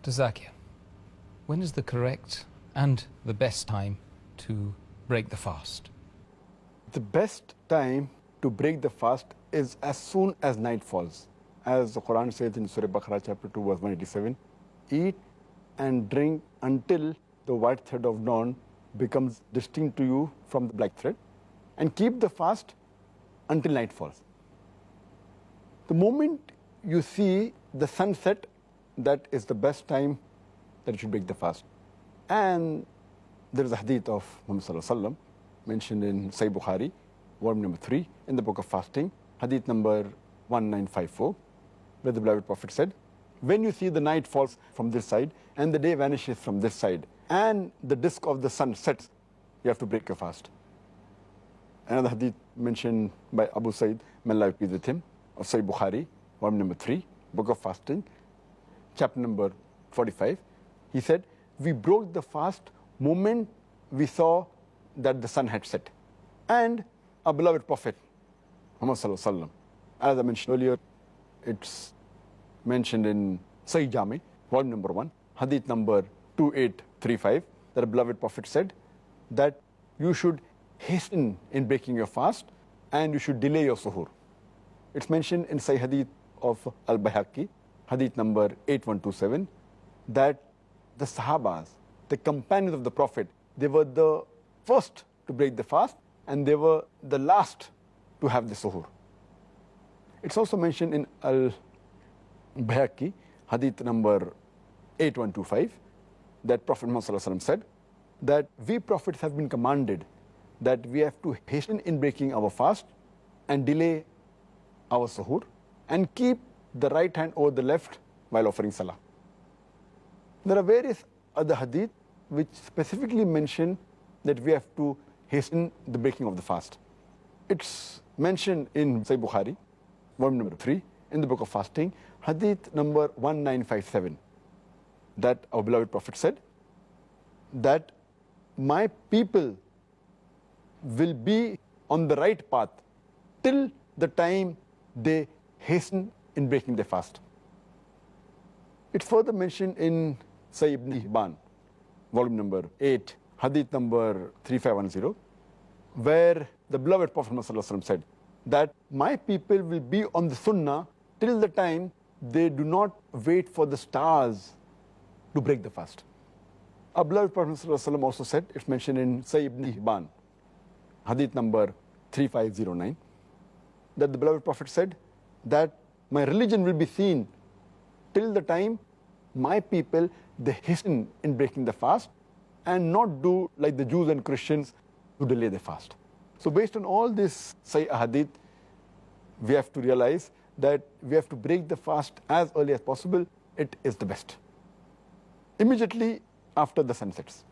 Dr. Zakir, when is the correct and the best time to break the fast? The best time to break the fast is as soon as night falls. As the Quran says in Surah Baqarah chapter 2 verse 187, eat and drink until the white thread of dawn becomes distinct to you from the black thread, and keep the fast until night falls. The moment you see the sunset, that is the best time that you should break the fast. And there is a hadith of Muhammad Sallallahu Alaihi Wasallam mentioned in Sahih Bukhari, volume number 3, in the book of fasting, hadith number 1954, where the beloved Prophet said, when you see the night falls from this side and the day vanishes from this side and the disk of the sun sets, you have to break your fast. Another hadith mentioned by Abu Sa'id, may Allah be pleased with him, of Sahih Bukhari, volume number 3, book of fasting, chapter number 45. He said, we broke the fast moment we saw that the sun had set. And our beloved Prophet, Muhammad Sallallahu Alaihi Wasallam, as I mentioned earlier, it's mentioned in Sahih Jami, volume number 1, hadith number 2835, that the beloved Prophet said that you should hasten in breaking your fast and you should delay your suhoor. It's mentioned in Sahih Hadith of Al-Bayhaqi, hadith number 8127, that the Sahabas, the companions of the Prophet, they were the first to break the fast and they were the last to have the suhoor. It's also mentioned in Al-Bayhaqi, hadith number 8125, that Prophet Muhammad Sallallahu Alaihi Wasallam said that we prophets have been commanded that we have to hasten in breaking our fast and delay our suhoor and keep the right hand over the left while offering salah. There are various other hadith which specifically mention that we have to hasten the breaking of the fast. It's mentioned in Sahih Bukhari, volume number 3, in the book of fasting, hadith number 1957, that our beloved Prophet said that my people will be on the right path till the time they hasten in breaking their fast. It's further mentioned in Sahih Ibn Hibban, volume number 8, hadith number 3510, where the beloved Prophet ﷺ said that my people will be on the sunnah till the time they do not wait for the stars to break the fast. Our beloved Prophet ﷺ also said, it's mentioned in Sahih Ibn Hibban, hadith number 3509, that the beloved Prophet said that my religion will be seen till the time my people, they hasten in breaking the fast and not do like the Jews and Christians who delay the fast. So based on all this Sahih hadith, we have to realize that we have to break the fast as early as possible. It is the best. Immediately after the sun sets.